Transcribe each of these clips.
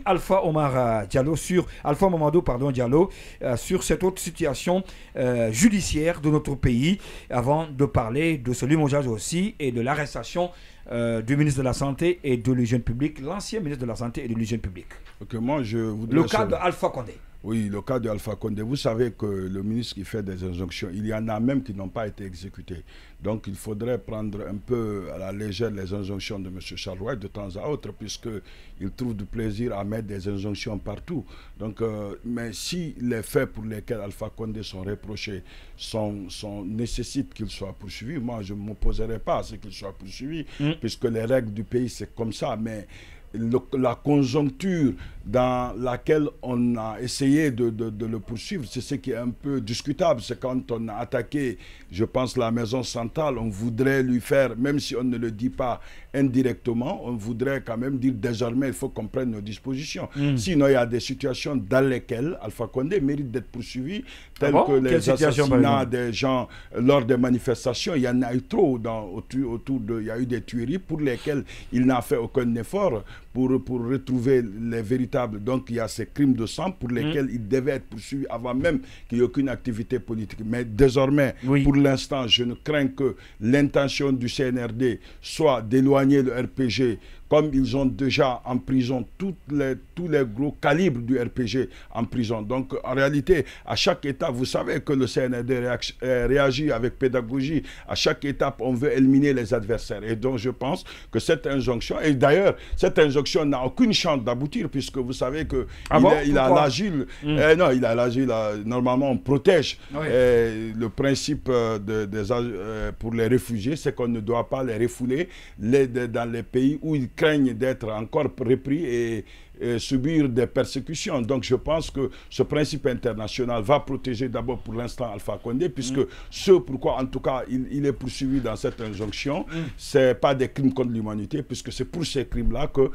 Alpha Omar Diallo sur Alpha Mamadou Diallo sur cette autre situation judiciaire de notre pays, avant de parler de ce limogeage aussi et de l'arrestation du ministre de la Santé et de l'Hygiène publique, l'ancien ministre de la Santé et de l'Hygiène publique. Okay, moi je voudrais le cas d'Alpha Condé. Oui, le cas d'Alpha Condé. Vous savez que le ministre qui fait des injonctions, il y en a même qui n'ont pas été exécutées. Donc il faudrait prendre un peu à la légère les injonctions de M. Charles White de temps à autre, puisqu'il trouve du plaisir à mettre des injonctions partout. Donc, mais si les faits pour lesquels Alpha Condé sont reprochés nécessitent qu'il soit poursuivi, moi je ne m'opposerai pas à ce qu'il soit poursuivi, puisque les règles du pays c'est comme ça. Mais la conjoncture dans laquelle on a essayé de le poursuivre, c'est ce qui est un peu discutable. C'est quand on a attaqué, je pense, la maison centrale, on voudrait lui faire, même si on ne le dit pas indirectement, on voudrait quand même dire désormais il faut qu'on prenne nos dispositions. Sinon, il y a des situations dans lesquelles Alpha Condé mérite d'être poursuivi, telles que les assassinats des gens lors des manifestations. Il y en a eu trop il y a eu des tueries pour lesquelles il n'a fait aucun effort pour retrouver les véritables. Donc il y a ces crimes de sang pour lesquels il devait être poursuivi avant même qu'il n'y ait aucune activité politique. Mais désormais, pour l'instant, je ne crains que l'intention du CNRD soit d'éloigner le RPG, comme ils ont déjà en prison tous les gros calibres du RPG en prison. Donc en réalité, à chaque étape, vous savez que le CNRD réagit avec pédagogie. À chaque étape, on veut éliminer les adversaires. Et donc je pense que cette injonction, et d'ailleurs, cette injonction n'a aucune chance d'aboutir, puisque vous savez que il a l'agile. Non, il a l'agile. Normalement, on protège. Le principe pour les réfugiés, c'est qu'on ne doit pas les refouler dans les pays où ils craignent d'être encore repris et subir des persécutions. Donc je pense que ce principe international va protéger d'abord pour l'instant Alpha Condé, puisque ce pourquoi en tout cas il est poursuivi dans cette injonction, c'est pas des crimes contre l'humanité, puisque c'est pour ces crimes-là que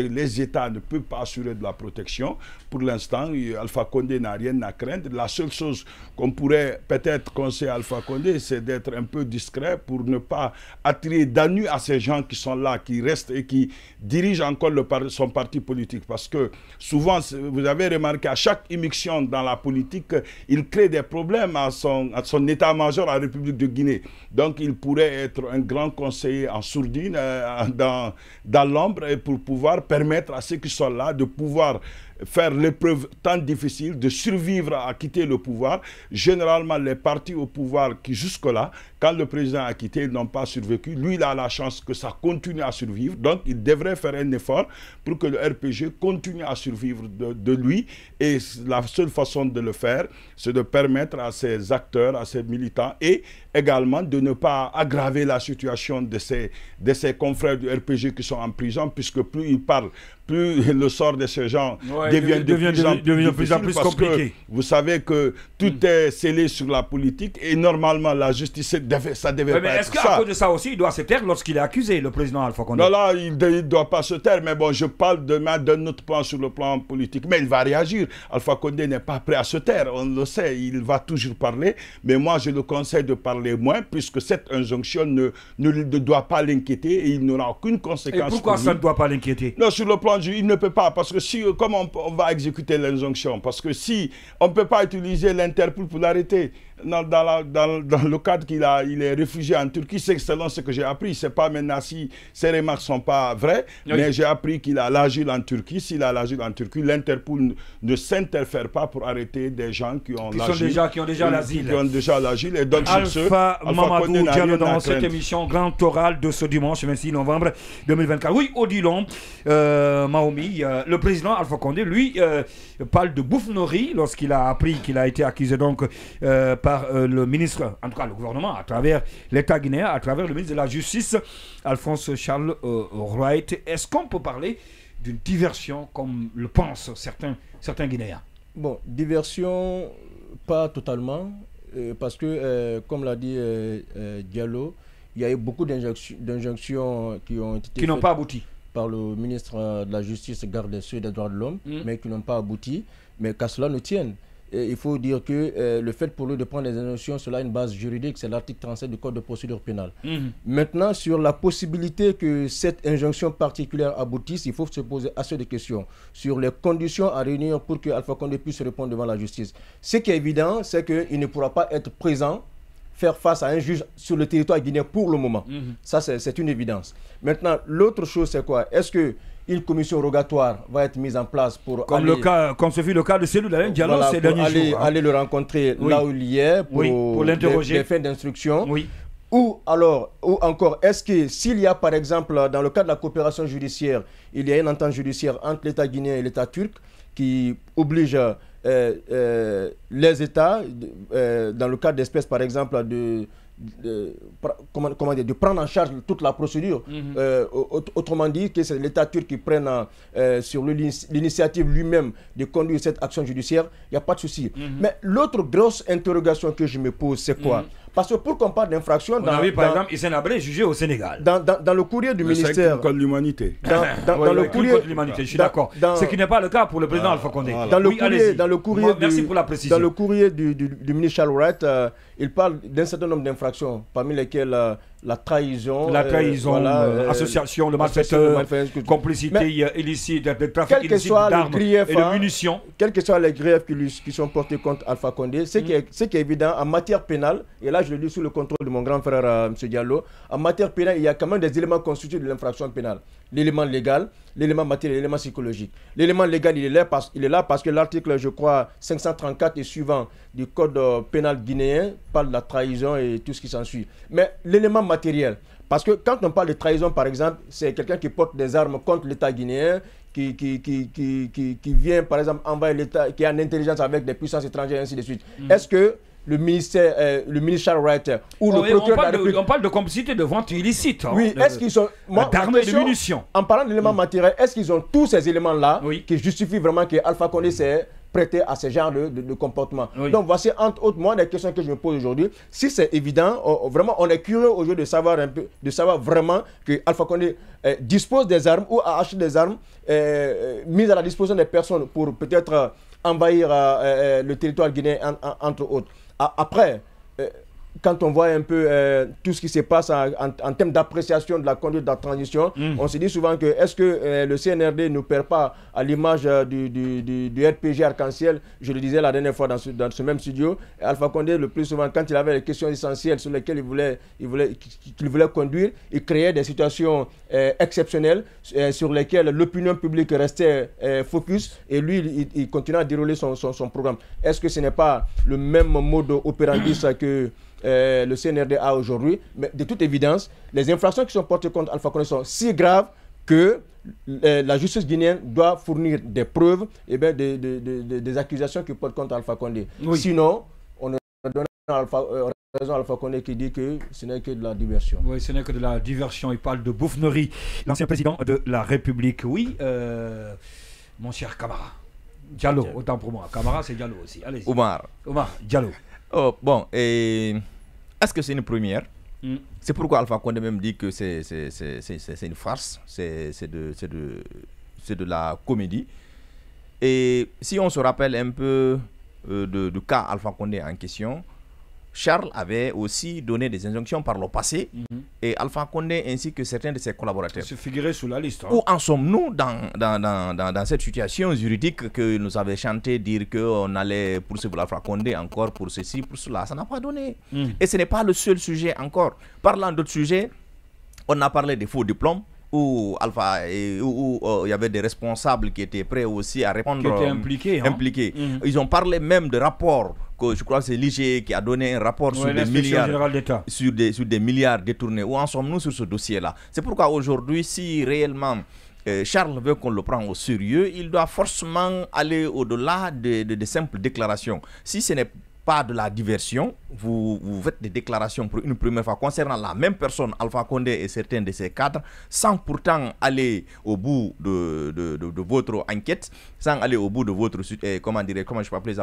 les États ne peuvent pas assurer de la protection. Pour l'instant, Alpha Condé n'a rien à craindre. La seule chose qu'on pourrait peut-être conseiller à Alpha Condé, c'est d'être un peu discret pour ne pas attirer d'ennui à ces gens qui sont là, qui restent et qui dirigent encore son parti politique. Parce que souvent, vous avez remarqué, à chaque immixtion dans la politique, il crée des problèmes à son état-major à la République de Guinée. Donc il pourrait être un grand conseiller en sourdine, dans l'ombre, et pour pouvoir permettre à ceux qui sont là de pouvoir faire l'épreuve tant difficile de survivre à quitter le pouvoir. Généralement, les partis au pouvoir qui jusque-là, quand le président a quitté, ils n'ont pas survécu. Lui, il a la chance que ça continue à survivre. Donc, il devrait faire un effort pour que le RPG continue à survivre de lui. Et la seule façon de le faire, c'est de permettre à ses acteurs, à ses militants et également de ne pas aggraver la situation de ses confrères du RPG qui sont en prison, puisque plus ils parlent, plus le sort de ces gens devient de plus en plus compliqué. Vous savez que tout est scellé sur la politique et normalement la justice, ça devait pas être ça. Mais est-ce qu'à cause de ça aussi, il doit se taire lorsqu'il est accusé, le président Alpha Condé? Non, là, il ne doit pas se taire, mais bon, je parle d'un autre plan sur le plan politique. Mais il va réagir. Alpha Condé n'est pas prêt à se taire, on le sait, il va toujours parler, mais moi je le conseille de parler moins, puisque cette injonction ne doit pas l'inquiéter et il n'aura aucune conséquence. Et pourquoi ça ne doit pas l'inquiéter? Non, sur le plan il ne peut pas, parce que si, comment on va exécuter l'injonction? Parce que si on ne peut pas utiliser l'Interpol pour l'arrêter, dans le cadre qu'il est réfugié en Turquie, c'est selon ce que j'ai appris. C'est pas maintenant si ces remarques ne sont pas vraies, mais j'ai appris qu'il a l'asile en Turquie. S'il a l'asile en Turquie, l'Interpol ne s'interfère pas pour arrêter des gens qui ont l'asile. Qui ont déjà l'asile. Qui ont déjà l'asile. Et donc, Alpha Mamadou Diallo dans cette émission Grand Oral de ce dimanche 26 novembre 2024. Oui, Odilon Mahomi, le président Alpha Condé, lui, parle de bouffonnerie lorsqu'il a appris qu'il a été accusé donc par le ministre, en tout cas le gouvernement, à travers l'État guinéen, à travers le ministre de la Justice, Alphonse Charles Wright. Est-ce qu'on peut parler d'une diversion comme le pensent certains Guinéens? Bon, diversion, pas totalement, parce que, comme l'a dit Diallo, il y a eu beaucoup d'injonctions qui ont été qui n'ont pas abouti par le ministre de la Justice, garde des Sceaux et des droits de l'homme, mais qui n'ont pas abouti. Mais qu'à cela ne tienne, il faut dire que le fait pour lui de prendre des injonctions, cela a une base juridique, c'est l'article 37 du Code de procédure pénale. Maintenant, sur la possibilité que cette injonction particulière aboutisse, il faut se poser assez de questions sur les conditions à réunir pour que Alpha Condé puisse répondre devant la justice. Ce qui est évident, c'est qu'il ne pourra pas être présent, faire face à un juge sur le territoire guinéen pour le moment. Ça, c'est une évidence. Maintenant, l'autre chose, c'est quoi? Est-ce qu'une commission rogatoire va être mise en place pour comme ce fut le cas de Cellou Dalein Diallo ces derniers jours. Aller le rencontrer là où il est pour l'interroger. Des fins d'instruction. Ou encore, est-ce que s'il y a par exemple, dans le cas de la coopération judiciaire, il y a une entente judiciaire entre l'État guinéen et l'État turc qui oblige les États, dans le cas d'espèces par exemple, de prendre en charge toute la procédure. Autrement dit, que c'est l'État turc qui prenne sur l'initiative lui-même de conduire cette action judiciaire, il n'y a pas de souci. Mais l'autre grosse interrogation que je me pose, c'est quoi? Parce que pour qu'on parle d'infraction... par exemple, Hissène Habré jugé au Sénégal. Dans le courrier du ministère... contre l'humanité. Dans le courrier... contre l'humanité, je suis d'accord. Ce qui n'est pas le cas pour le président Alpha Condé. Merci pour la précision. Dans le courrier du ministre Charles Wright, il parle d'un certain nombre d'infractions, parmi lesquelles la trahison... association, le malfaiteur, complicité illicite, de trafic illicite d'armes et de munitions. Quels que soient les griefs qui sont portés contre Alpha Condé, ce qui est évident, en matière pénale, et là je le dis sous le contrôle de mon grand frère M. Diallo, en matière pénale, il y a quand même des éléments constitutifs de l'infraction pénale. L'élément légal, l'élément matériel, l'élément psychologique. L'élément légal, il est là parce que l'article, je crois, 534 et suivant du code pénal guinéen parle de la trahison et tout ce qui s'ensuit. Mais l'élément matériel, parce que quand on parle de trahison, par exemple, c'est quelqu'un qui porte des armes contre l'État guinéen, qui vient, par exemple, envahir l'État, qui a une intelligence avec des puissances étrangères, et ainsi de suite. Est-ce que le ministre Charles Wright ou le procureur de la République... On parle de complicité de vente illicite. Oui, est-ce qu'ils sont... d'armes et de munitions. En parlant d'éléments matériels, est-ce qu'ils ont tous ces éléments-là qui justifient vraiment que Alpha Condé s'est prêté à ce genre de comportement? Donc voici entre autres moi des questions que je me pose aujourd'hui. Si c'est évident, vraiment on est curieux aujourd'hui de savoir un peu, de savoir vraiment que Alpha Condé dispose des armes ou a acheté des armes mises à la disposition des personnes pour peut-être envahir le territoire guinéen entre autres. Après, quand on voit un peu tout ce qui se passe en termes d'appréciation de la conduite de la transition, on se dit souvent que est-ce que le CNRD ne perd pas à l'image du RPG Arc-en-Ciel? Je le disais la dernière fois dans ce même studio, Alpha Condé, le plus souvent, quand il avait les questions essentielles sur lesquelles il voulait conduire, il créait des situations exceptionnelles sur lesquelles l'opinion publique restait focus et lui, il continuait à dérouler son programme. Est-ce que ce n'est pas le même mode operandi que le CNRD a aujourd'hui? Mais de toute évidence, les infractions qui sont portées contre Alpha Condé sont si graves que la justice guinéenne doit fournir des preuves et des accusations qui portent contre Alpha Condé. Sinon, on donne raison à Alpha Condé qui dit que ce n'est que de la diversion. Oui, ce n'est que de la diversion. Il parle de bouffonnerie. L'ancien président de la République. Oui, mon cher Camara. Diallo, autant pour moi. Camara, c'est Diallo aussi. Allez-y. Omar, Diallo. Oh, bon, est-ce que c'est une première? C'est pourquoi Alpha Condé même dit que c'est une farce, c'est de la comédie. Et si on se rappelle un peu du cas Alpha Condé en question, Charles avait aussi donné des injonctions par le passé et Alpha Condé ainsi que certains de ses collaborateurs. Se figurer sous la liste. Où en sommes-nous dans cette situation juridique que nous avait chanté dire qu'on allait poursuivre Alpha Condé encore pour ceci, pour cela? Ça n'a pas donné. Et ce n'est pas le seul sujet encore. Parlant d'autres sujets, on a parlé des faux diplômes où il y avait des responsables qui étaient prêts aussi à répondre. Qui étaient impliqués. Ils ont parlé même de rapports. Que je crois que c'est l'IG qui a donné un rapport sur des milliards sur des milliards détournés. Où en sommes-nous sur ce dossier-là? C'est pourquoi aujourd'hui, si réellement Charles veut qu'on le prenne au sérieux, il doit forcément aller au-delà de simples déclarations. Si ce n'est pas de la diversion, vous faites des déclarations pour une première fois concernant la même personne, Alpha Condé et certains de ses cadres, sans pourtant aller au bout de votre enquête, sans aller au bout de votre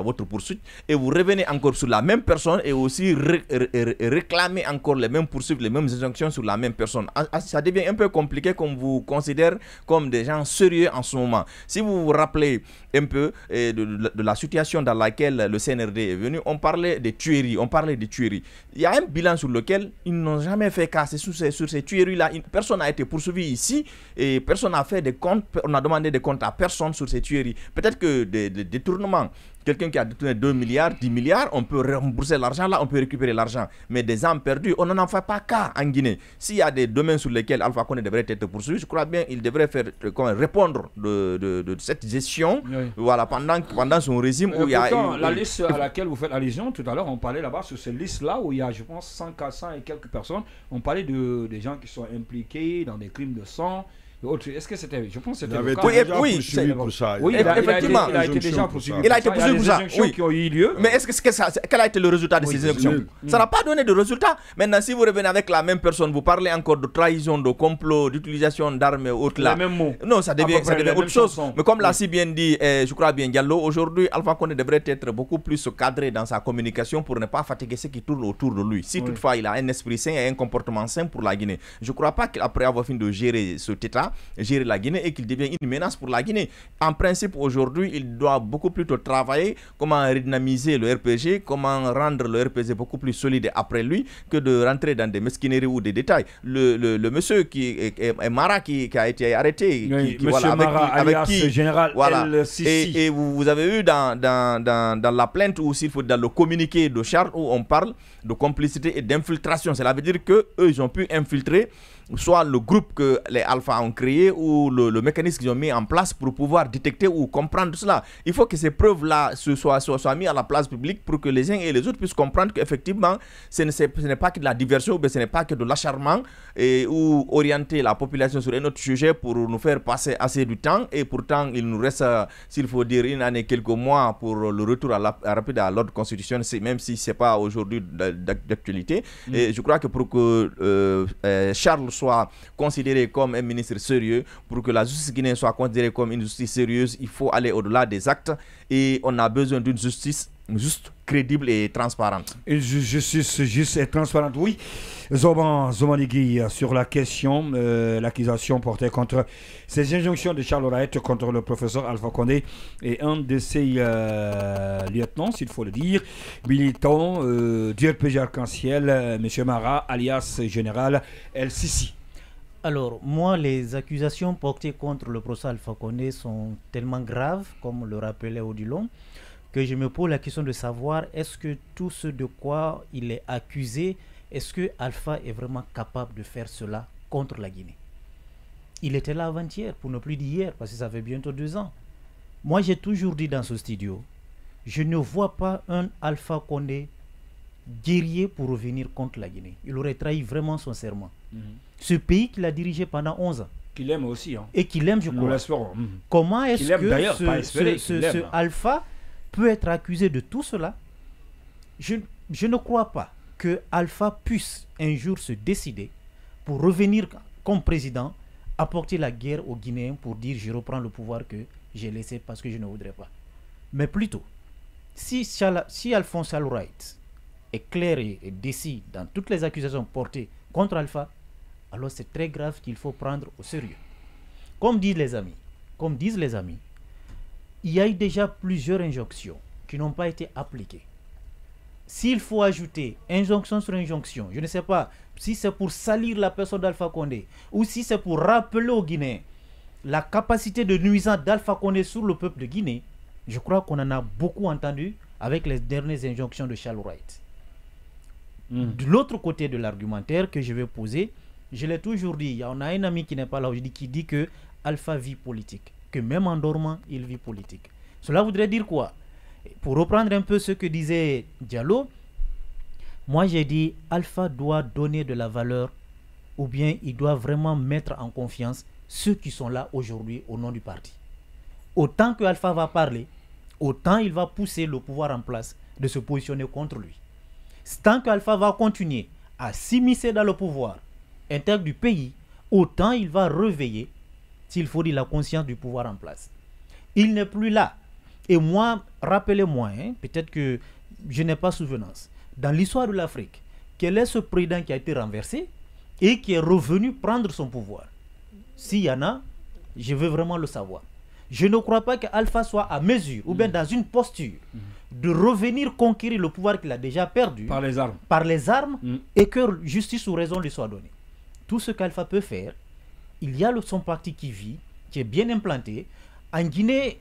votre poursuite, et vous revenez encore sur la même personne et aussi réclamer encore les mêmes poursuites, les mêmes injonctions sur la même personne. Ça devient un peu compliqué comme vous considère comme des gens sérieux en ce moment. Si vous vous rappelez un peu de la situation dans laquelle le CNRD est venu, on parlait des tueries, Il y a un bilan sur lequel ils n'ont jamais fait cas. C'est sur ces tueries-là. Personne n'a été poursuivi ici et personne n'a fait des comptes. On a demandé des comptes à personne sur ces tueries. Peut-être que des détournements, quelqu'un qui a détourné 2 milliards, 10 milliards, on peut rembourser l'argent là, on peut récupérer l'argent. Mais des âmes perdues, on n'en fait pas cas en Guinée. S'il y a des domaines sur lesquels Alpha Condé devrait être poursuivi, je crois bien qu'il devrait répondre de cette gestion, voilà, pendant son régime. Où il y a la liste à laquelle vous faites allusion, tout à l'heure, on parlait là-bas sur cette liste-là où il y a, je pense, 100 et quelques personnes. On parlait des gens qui sont impliqués dans des crimes de sang. Est-ce que c'était, je pense que c'était le cas. Oui, pour ça. Oui, effectivement, il a été déjà poursuivi. Il a été poursuivi pour ça. Oui, qui ont eu lieu. Mais quel a été le résultat de ces élections? Ça n'a pas donné de résultat. Maintenant, si vous revenez avec la même personne, vous parlez encore de trahison, de complot, d'utilisation d'armes et autres là. Les mêmes mots. Non, ça devient autre chose. Mais comme l'a si bien dit, je crois bien Diallo, aujourd'hui, Alpha Condé devrait être beaucoup plus cadré dans sa communication pour ne pas fatiguer ceux qui tournent autour de lui. Si toutefois il a un esprit sain et un comportement sain pour la Guinée, je ne crois pas qu'après avoir fini de gérer cet État, gérer la Guinée et qu'il devient une menace pour la Guinée. En principe, aujourd'hui, il doit beaucoup plutôt travailler comment redynamiser le RPG, comment rendre le RPG beaucoup plus solide après lui que de rentrer dans des mesquineries ou des détails. Le monsieur qui est Mara qui a été arrêté, monsieur Mara, alias général El-Sisi. Et vous avez eu dans la plainte ou s'il faut dans le communiqué de Charles où on parle de complicité et d'infiltration. Cela veut dire que eux ils ont pu infiltrer soit le groupe que les Alpha ont créé ou le mécanisme qu'ils ont mis en place pour pouvoir détecter ou comprendre cela. Il faut que ces preuves-là soient mises à la place publique pour que les uns et les autres puissent comprendre qu'effectivement, ce n'est pas que de la diversion, mais ce n'est pas que de l'acharnement ou orienter la population sur un autre sujet pour nous faire passer assez du temps. Et pourtant, il nous reste, s'il faut dire, une année, quelques mois pour le retour rapide à l'ordre constitutionnel, même si ce n'est pas aujourd'hui d'actualité. Et je crois que pour que Charles soit considéré comme un ministre sérieux, pour que la justice guinéenne soit considérée comme une justice sérieuse, il faut aller au-delà des actes et on a besoin d'une justice juste, crédible et transparente. Une justice juste et transparente, oui. Zomanigui, sur la question, l'accusation portée contre ces injonctions de Charles Wright contre le professeur Alpha Condé et un de ses lieutenants, s'il faut le dire, militant du RPG Arc-en-Ciel, M. Mara, alias Général El-Sisi. Alors, moi, les accusations portées contre le professeur Alpha Condé sont tellement graves, comme le rappelait Odilon, que je me pose la question de savoir est-ce que tout ce de quoi il est accusé, est-ce que Alpha est vraiment capable de faire cela contre la Guinée? Il était là avant-hier, pour ne plus dire hier, parce que ça fait bientôt 2 ans. Moi, j'ai toujours dit dans ce studio, je ne vois pas un Alpha Condé guerrier pour revenir contre la Guinée. Il aurait trahi vraiment son serment. Ce pays qu'il a dirigé pendant 11 ans. Qu'il aime aussi. Hein. Et qu'il aime, je crois. Comment est-ce que ce Alpha peut être accusé de tout cela? Je ne crois pas que Alpha puisse un jour se décider pour revenir comme président, apporter la guerre aux Guinéens pour dire je reprends le pouvoir que j'ai laissé parce que je ne voudrais pas. Mais plutôt, si Alphonse Wright est clair et décide dans toutes les accusations portées contre Alpha, alors c'est très grave qu'il faut prendre au sérieux. Comme disent les amis, il y a eu déjà plusieurs injonctions qui n'ont pas été appliquées. S'il faut ajouter injonction sur injonction, je ne sais pas si c'est pour salir la personne d'Alpha Condé ou si c'est pour rappeler aux Guinéens la capacité de nuisance d'Alpha Condé sur le peuple de Guinée, je crois qu'on en a beaucoup entendu avec les dernières injonctions de Charles Wright. De l'autre côté de l'argumentaire que je vais poser, je l'ai toujours dit, on a un ami qui n'est pas là aujourd'hui qui dit que Alpha vit politique, que même en dormant, il vit politique. Cela voudrait dire quoi? Pour reprendre un peu ce que disait Diallo, moi j'ai dit Alpha doit donner de la valeur ou bien il doit vraiment mettre en confiance ceux qui sont là aujourd'hui au nom du parti. Autant que Alpha va parler, autant il va pousser le pouvoir en place de se positionner contre lui. Tant qu'Alpha va continuer à s'immiscer dans le pouvoir interne du pays, autant il va réveiller, s'il faut dire, la conscience du pouvoir en place. Il n'est plus là. Et moi, rappelez-moi, peut-être que je n'ai pas souvenance, dans l'histoire de l'Afrique, quel est ce président qui a été renversé et qui est revenu prendre son pouvoir? S'il y en a, je veux vraiment le savoir. Je ne crois pas qu'Alpha soit à mesure ou bien dans une posture de revenir conquérir le pouvoir qu'il a déjà perdu par les armes, et que justice ou raison lui soit donnée. Tout ce qu'Alpha peut faire, il y a son parti qui vit, qui est bien implanté. En Guinée,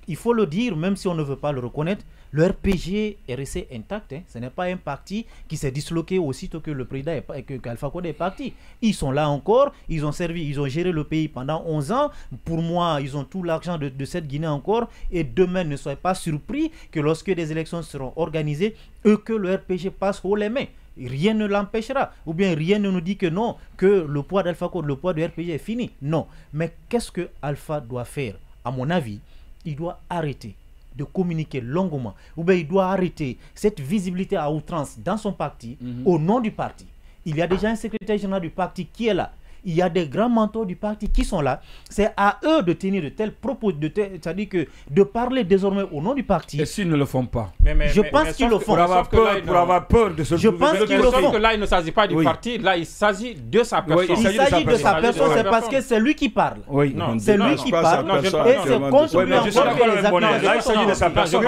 il faut le dire, même si on ne veut pas le reconnaître, le RPG est resté intact. Ce n'est pas un parti qui s'est disloqué aussitôt que le président qu'Alpha Condé est parti. Ils sont là encore, ils ont servi, ils ont géré le pays pendant 11 ans. Pour moi, ils ont tout l'argent de cette Guinée encore. Et demain, ne soyez pas surpris que lorsque des élections seront organisées, que le RPG passe haut les mains. Rien ne l'empêchera. Ou bien rien ne nous dit que non, que le poids d'Alpha Condé, le poids du RPG est fini. Non. Mais qu'est-ce que Alpha doit faire? À mon avis, il doit arrêter de communiquer longuement, ou bien il doit arrêter cette visibilité à outrance dans son parti, au nom du parti. Il y a déjà un secrétaire général du parti qui est là. Il y a des grands mentors du parti qui sont là. C'est à eux de tenir de tels propos, c'est-à-dire que de parler désormais au nom du parti. Et s'ils ne le font pas? Je pense qu'ils le font. Pour avoir peur de se Je pense qu'ils le font. Que là, il ne s'agit pas du parti, là, il s'agit de sa personne. Il s'agit de sa personne, c'est parce que c'est lui qui parle. Oui. C'est lui qui parle. Et c'est contre lui encore que les acteurs. Là, il s'agit de sa personne.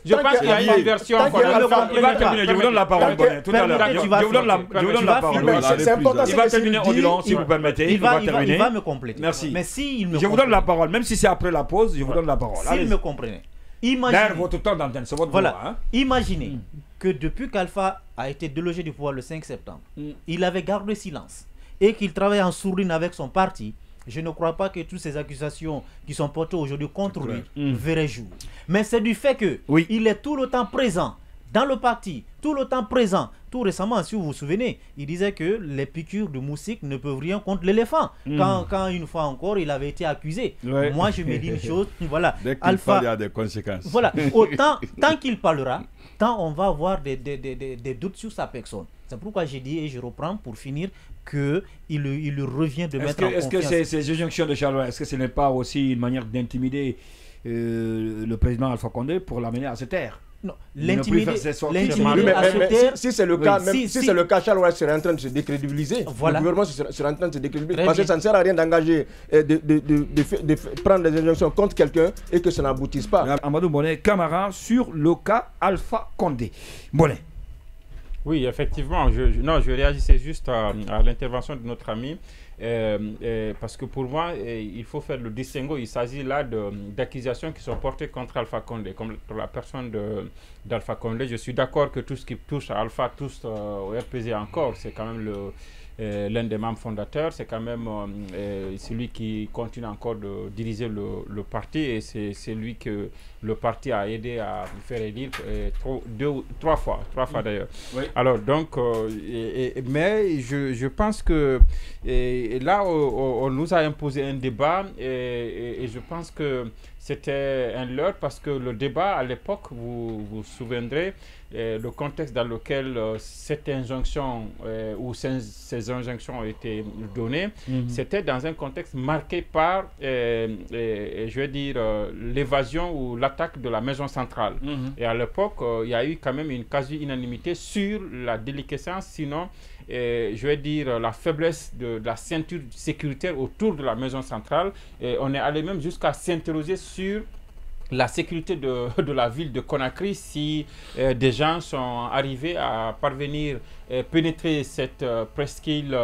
Je pense qu'il y a une version. Il va terminer. Je vous donne la parole. Tout à l'heure. Je vous donne la parole. C'est important. Il va terminer, Odilon, si vous permettez. Il va me compléter. Merci. Mais s'il me Je vous donne la parole, même si c'est après la pause, je vous donne la parole. S'il me comprenait. D'ailleurs, votre temps d'antenne, c'est votre voix. Imaginez que depuis qu'Alpha a été délogé du pouvoir le 5 septembre, il avait gardé silence et qu'il travaille en sourdine avec son parti. Je ne crois pas que toutes ces accusations qui sont portées aujourd'hui contre lui verraient jour. Mais c'est du fait qu'il est tout le temps présent dans le parti, tout le temps présent. Tout récemment, si vous vous souvenez, il disait que les piqûres de moustiques ne peuvent rien contre l'éléphant. Quand une fois encore, il avait été accusé. Moi, je me dis une chose, voilà. Dès qu'il parle, il y a des conséquences. Voilà, tant qu'il parlera, tant on va avoir des doutes sur sa personne. C'est pourquoi j'ai dit, et je reprends pour finir, qu'il lui revient de mettre en confiance. Est-ce que ces injonctions de Charles, est-ce que ce n'est pas aussi une manière d'intimider le président Alpha Condé pour l'amener à se taire? Non, l'intimider à se taire. Si c'est le cas, si c'est le cas, Charles serait en train de se décrédibiliser. Voilà. Le gouvernement serait en train de se décrédibiliser. Parce que ça ne sert à rien d'engager, de prendre des injonctions contre quelqu'un et que ça n'aboutisse pas. Amadou Bonnet, Camara, sur le cas Alpha Condé. Bonnet. Oui, effectivement, je réagissais juste à l'intervention de notre ami. Parce que pour moi, il faut faire le distinguo. Il s'agit là d'accusations qui sont portées contre Alpha Condé, comme pour la personne d'Alpha Condé. Je suis d'accord que tout ce qui touche à Alpha, touche au RPG encore, c'est quand même l'un des membres fondateurs, c'est quand même celui qui continue encore de diriger le parti, et c'est lui que le parti a aidé à faire élire trois fois d'ailleurs. Oui. Alors donc, mais je pense que là, on nous a imposé un débat, et je pense que c'était un leurre, parce que le débat à l'époque, vous vous souviendrez, le contexte dans lequel cette injonction ou ces injonctions ont été données, c'était dans un contexte marqué par, je vais dire, l'évasion ou l'attaque de la maison centrale. Et à l'époque, il y a eu quand même une quasi-unanimité sur la déliquescence, sinon, je vais dire, la faiblesse de la ceinture sécuritaire autour de la maison centrale. Et on est allé même jusqu'à s'interroger sur la sécurité de la ville de Conakry, si des gens sont arrivés à parvenir pénétrer cette presqu'île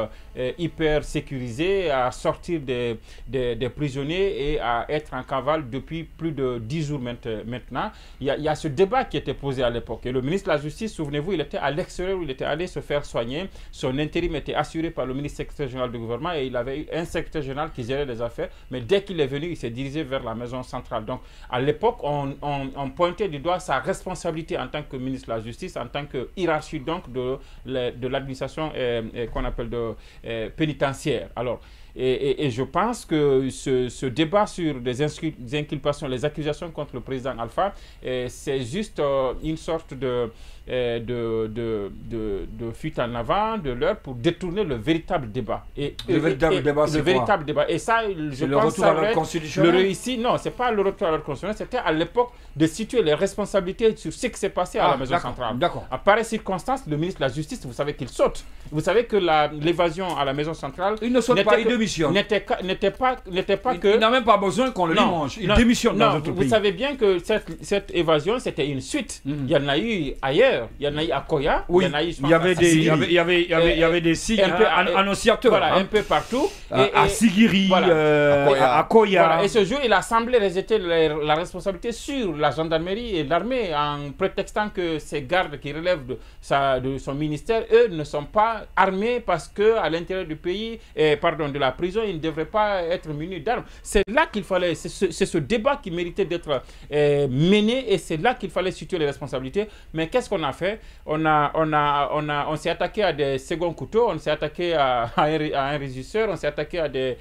hyper sécurisée, à sortir des prisonniers et à être en cavale depuis plus de 10 jours maintenant. Il y a ce débat qui était posé à l'époque. Et le ministre de la Justice, souvenez-vous, il était à l'extérieur où il était allé se faire soigner. Son intérim était assuré par le ministre secrétaire général du gouvernement, et il avait eu un secrétaire général qui gérait les affaires. Mais dès qu'il est venu, il s'est dirigé vers la maison centrale. Donc, à l'époque, on pointait du doigt sa responsabilité en tant que ministre de la Justice, en tant que hiérarchie donc de l'administration qu'on appelle pénitentiaire. Alors, Et je pense que ce débat sur les inculpations, les accusations contre le président Alpha, c'est juste une sorte de fuite en avant de l'heure pour détourner le véritable débat. Le véritable débat, c'est quoi? Véritable débat. Et ça, je pense le retour à l'ordre constitutionnel. Le réussi, non, c'est pas le retour à l'ordre constitutionnel, c'était à l'époque de situer les responsabilités sur ce qui s'est passé à la maison centrale. D'accord. À pareille circonstance, le ministre de la Justice, vous savez qu'il saute. Vous savez que l'évasion à la maison centrale, il ne saute pas, il démissionne. N'était pas que... Il n'a même pas besoin qu'on le limange. Il démissionne dans notre pays. Vous savez bien que cette évasion, c'était une suite. Il y en a eu ailleurs. Il y en a eu à Koya. Oui. Il y en a eu, il y avait des signes annonciateurs. Voilà, un peu partout. À Sigiri, à Koya. Voilà. Et ce jour, il a semblé rejeter la responsabilité sur la gendarmerie et l'armée en prétextant que ces gardes qui relèvent de son ministère, eux, ne sont pas armés parce qu'à l'intérieur du pays, de la prison, ils ne devraient pas être munis d'armes. C'est là qu'il fallait, c'est ce débat qui méritait d'être mené et c'est là qu'il fallait situer les responsabilités. Mais qu'est-ce qu'on a fait? On s'est attaqué à des seconds couteaux, on s'est attaqué à un régisseur, on s'est attaqué à des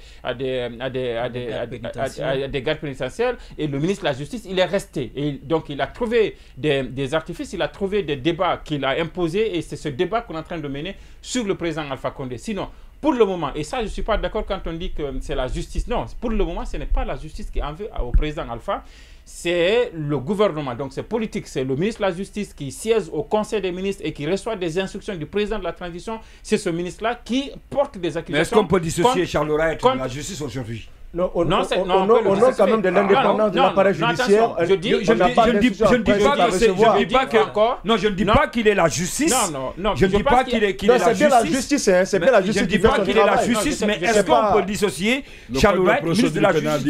gardes pénitentiaires et le ministre de la Justice, il est resté. Et donc, il a trouvé des artifices, il a trouvé des débats qu'il a imposés et c'est ce débat qu'on est en train de mener sur le président Alpha Condé. Sinon, pour le moment, et ça je ne suis pas d'accord quand on dit que c'est la justice, non, pour le moment ce n'est pas la justice qui en veut au président Alpha, c'est le gouvernement, donc c'est politique, c'est le ministre de la Justice qui siège au Conseil des ministres et qui reçoit des instructions du président de la transition, c'est ce ministre-là qui porte des accusations. Mais est-ce qu'on peut dissocier Charles Rait de la justice aujourd'hui? Non, on a quand même de l'indépendance de l'appareil judiciaire. Je ne dis pas qu'il est la justice. Je ne dis pas qu'il est la justice. C'est bien la justice. Je ne dis pas qu'il est la justice, mais est-ce qu'on peut dissocier Charles Rait, ministre de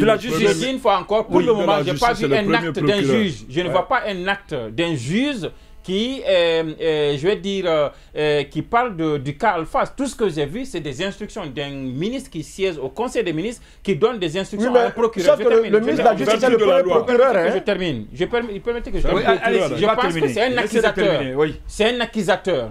la Justice? Je dis une fois encore, pour le moment, je n'ai pas vu un acte d'un juge. Je ne vois pas un acte d'un juge qui, je vais dire, qui parle du cas Alpha. Tout ce que j'ai vu, c'est des instructions d'un ministre qui siège au Conseil des ministres, qui donne des instructions à un procureur. Le ministre de la Justice, c'est le premier procureur. Je termine. Il permettez que je termine. Je pense que c'est un accusateur. C'est un accusateur.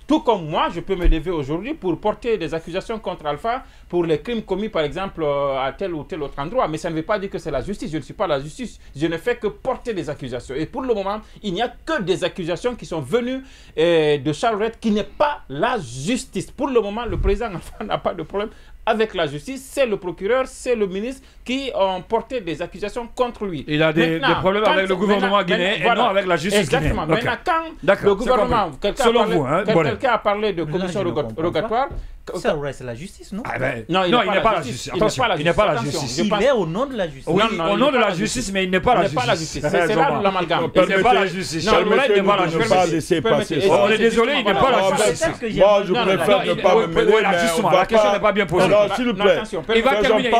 Tout comme moi, je peux me lever aujourd'hui pour porter des accusations contre Alpha pour les crimes commis, par exemple, à tel ou tel autre endroit. Mais ça ne veut pas dire que c'est la justice. Je ne suis pas la justice. Je ne fais que porter des accusations. Et pour le moment, il n'y a que des accusations qui sont venues de Charles Rait qui n'est pas la justice. Pour le moment, le président Alpha n'a pas de problème avec la justice. C'est le procureur, c'est le ministre qui ont porté des accusations contre lui. Il a des problèmes avec le gouvernement guinéen et non avec la justice guinéenne. Exactement. Maintenant, quand le gouvernement, quelqu'un a parlé de commission rogatoire, c'est la justice, non? Non, il n'est pas la justice. Attention, il n'est pas la justice. Il est au nom de la justice. Oui, au nom de la justice, mais il n'est pas la justice. C'est là l'amalgame. Il n'est pas la justice. Charles Rait n'est pas la justice. On est désolé, il n'est pas la justice. Moi, je préfère ne pas me mêler. La question n'est pas bien posée. S'il vous plaît. Il va terminer.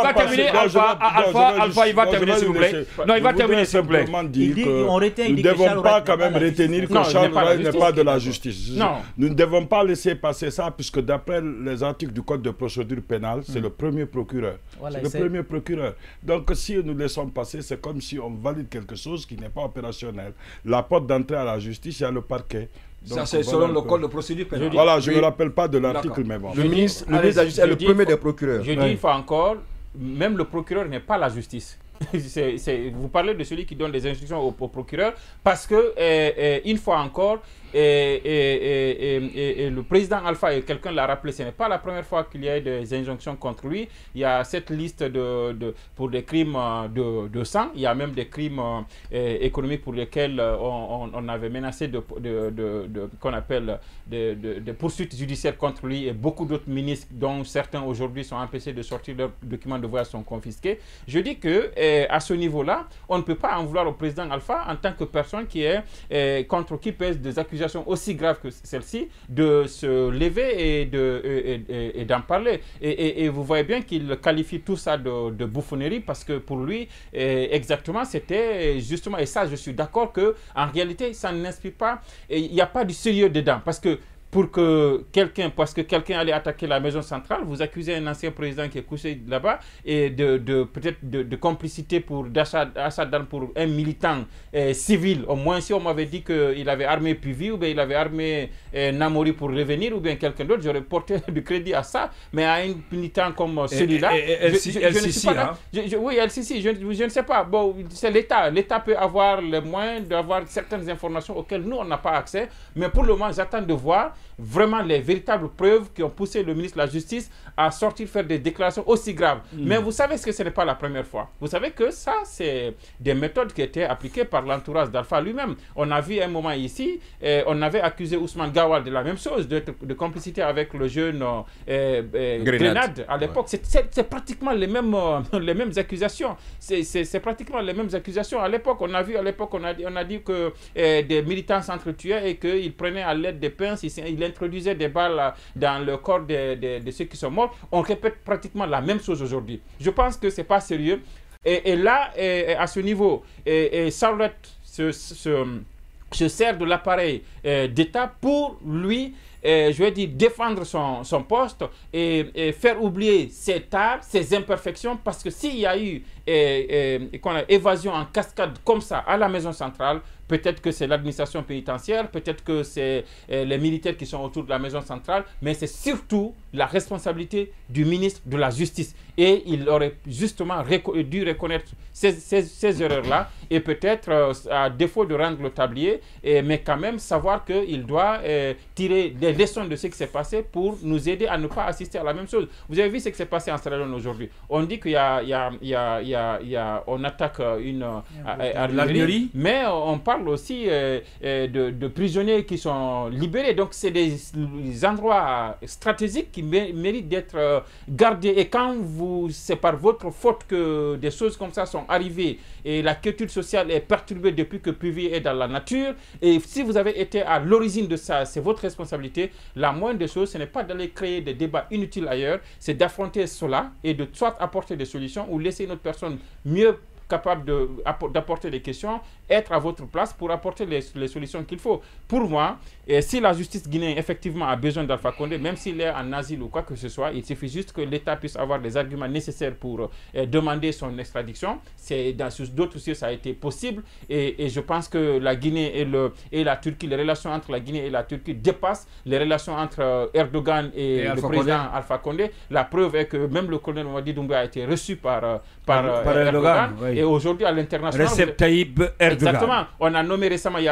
Alpha, il va terminer, s'il vous plaît. Non, il va terminer, s'il vous plaît. Nous ne devons pas quand même retenir que Charles Rait n'est pas de la justice. Nous ne devons pas laisser passer ça, puisque d'après les articles du Code de procédure pénale, c'est le premier procureur. C'est le premier procureur. Donc, si nous laissons passer, c'est comme si on valide quelque chose qui n'est pas opérationnel. La porte d'entrée à la justice, il y a le parquet. Donc, ça, c'est selon le Code de procédure pénale. Voilà, je ne me rappelle pas de l'article, mais bon. Le ministre de la Justice est le premier des procureurs. Je dis une fois encore, même le procureur n'est pas la justice. Vous parlez de celui qui donne des instructions au procureur parce que, une fois encore, et le président Alpha, et quelqu'un l'a rappelé, ce n'est pas la première fois qu'il y a des injonctions contre lui. Il y a cette liste pour des crimes de sang. Il y a même des crimes économiques pour lesquels on avait menacé qu'on appelle de poursuites judiciaires contre lui, et beaucoup d'autres ministres, dont certains aujourd'hui sont empêchés de sortir leurs documents de voyage, sont confisqués. Je dis que à ce niveau-là, on ne peut pas en vouloir au président Alpha en tant que personne qui est contre qui pèse des accusations aussi graves que celle-ci, de se lever et d'en parler. Et vous voyez bien qu'il qualifie tout ça de bouffonnerie, parce que pour lui, exactement, c'était justement, et ça je suis d'accord, qu'en réalité, ça n'inspire pas, il n'y a pas du sérieux dedans, parce que pour que quelqu'un, parce que quelqu'un allait attaquer la maison centrale, vous accusez un ancien président qui est couché là-bas et peut-être de complicité pour d'achat d'armes pour un militant civil. Au moins, si on m'avait dit qu'il avait armé Puvi ou bien il avait armé Namori pour revenir ou bien quelqu'un d'autre, j'aurais porté du crédit à ça. Mais à un militant comme celui-là, je ne suis pas... Oui, LCC, je ne sais pas. Bon, c'est l'État. L'État peut avoir les moyens d'avoir certaines informations auxquelles nous, on n'a pas accès. Mais pour le moment, j'attends de voir vraiment les véritables preuves qui ont poussé le ministre de la Justice à sortir faire des déclarations aussi graves. Mais vous savez que ce n'est pas la première fois. Vous savez que ça, c'est des méthodes qui étaient appliquées par l'entourage d'Alpha lui-même. On a vu un moment ici, on avait accusé Ousmane Gawal de la même chose, de complicité avec le jeune Grenade à l'époque. C'est pratiquement les mêmes accusations. C'est pratiquement les mêmes accusations. À l'époque, on a dit que des militants s'entretuaient et qu'ils prenaient à l'aide des pinces, ils introduisaient des balles dans le corps de ceux qui sont morts. On répète pratiquement la même chose aujourd'hui. Je pense que ce n'est pas sérieux. Et là, à ce niveau, Charlotte se sert de l'appareil d'État pour lui, je vais dire, défendre son poste et faire oublier ses tares, ses imperfections, parce que s'il y a eu évasion en cascade comme ça à la maison centrale, peut-être que c'est l'administration pénitentiaire, peut-être que c'est les militaires qui sont autour de la maison centrale, mais c'est surtout la responsabilité du ministre de la Justice. Et il aurait justement dû reconnaître ces erreurs-là et peut-être, à défaut de rendre le tablier, mais quand même savoir qu'il doit tirer des leçons de ce qui s'est passé pour nous aider à ne pas assister à la même chose. Vous avez vu ce qui s'est passé en Sierra Leone aujourd'hui. On dit qu'on attaque une armurerie, mais on parle aussi de prisonniers qui sont libérés. Donc, c'est des endroits stratégiques qui méritent d'être gardés. Et quand c'est par votre faute que des choses comme ça sont arrivées et la quiétude sociale est perturbée depuis que Puvi est dans la nature, et si vous avez été à l'origine de ça, c'est votre responsabilité. La moindre des choses, ce n'est pas d'aller créer des débats inutiles ailleurs, c'est d'affronter cela et de soit apporter des solutions ou laisser une autre personne mieux capable d'apporter des questions, être à votre place pour apporter les solutions qu'il faut. Pour moi, si la justice guinéenne effectivement a besoin d'Alpha Condé, même s'il est en asile ou quoi que ce soit, il suffit juste que l'État puisse avoir les arguments nécessaires pour demander son extradition. Sur d'autres dossiers, ça a été possible et je pense que la Guinée et la Turquie, les relations entre la Guinée et la Turquie dépassent les relations entre Erdogan et le président Alpha Condé. La preuve est que même le colonel Mamadi Doumbouya a été reçu par Erdogan. Oui. Et aujourd'hui, à l'international... Recep Tayyip Erdogan. Exactement. On a nommé récemment, il y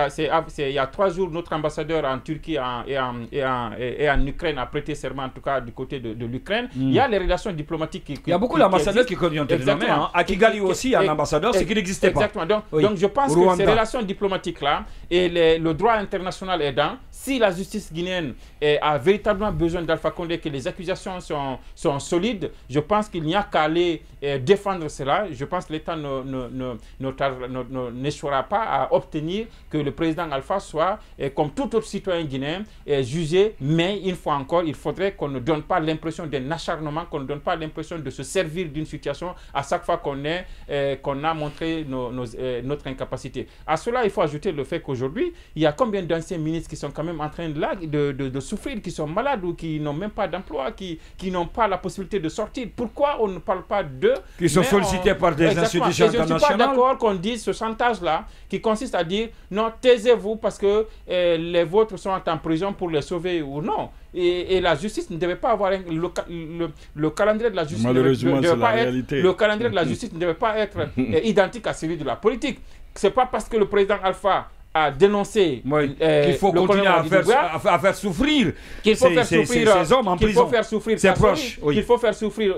a 3 jours, notre ambassadeur en Turquie et en Ukraine a prêté serment, en tout cas du côté de l'Ukraine. Il y a les relations diplomatiques qui il y a beaucoup d'ambassadeurs qui ont été nommés. À Kigali aussi, un ambassadeur, c'est qu'il n'existait pas. Exactement. Donc je pense que ces relations diplomatiques-là et le droit international aidant, si la justice guinéenne a véritablement besoin d'Alpha Condé, que les accusations sont solides, je pense qu'il n'y a qu'à aller défendre cela. Je pense que l'État n'échouera pas à obtenir que le président Alpha soit, comme tout autre citoyen guinéen, jugé. Mais une fois encore, il faudrait qu'on ne donne pas l'impression d'un acharnement, qu'on ne donne pas l'impression de se servir d'une situation à chaque fois qu'on a montré notre incapacité. À cela, il faut ajouter le fait qu'aujourd'hui, il y a combien d'anciens ministres qui sont quand même en train de souffrir, qui sont malades ou qui n'ont même pas d'emploi, qui n'ont pas la possibilité de sortir. Pourquoi on ne parle pas d'eux? Qui sont sollicités par des institutions internationales. Je ne suis pas d'accord qu'on dise ce chantage-là, qui consiste à dire non, taisez-vous parce que les vôtres sont en prison pour les sauver ou non. Et la justice ne devait pas avoir le calendrier de la justice. Malheureusement, c'est la réalité. Le calendrier de la justice ne devait pas être identique à celui de la politique. C'est pas parce que le président Alpha a dénoncé qu'il faut continuer à faire souffrir ces hommes en prison, ses proches. Qu'il faut faire souffrir.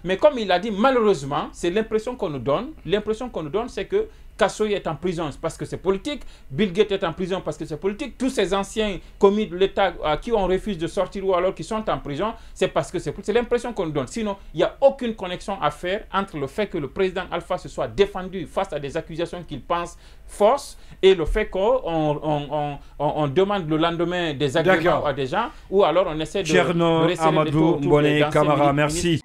Mais comme il a dit, malheureusement, c'est l'impression qu'on nous donne. L'impression qu'on nous donne, c'est que Kassoy est en prison parce que c'est politique, Bill Gates est en prison parce que c'est politique, tous ces anciens commis de l'État à qui on refuse de sortir ou alors qui sont en prison, c'est parce que c'est l'impression qu'on nous donne. Sinon, il n'y a aucune connexion à faire entre le fait que le président Alpha se soit défendu face à des accusations qu'il pense fausses et le fait qu'on demande le lendemain des agréments à des gens ou alors on essaie de... Cherno Amadou Mbone Camara, merci.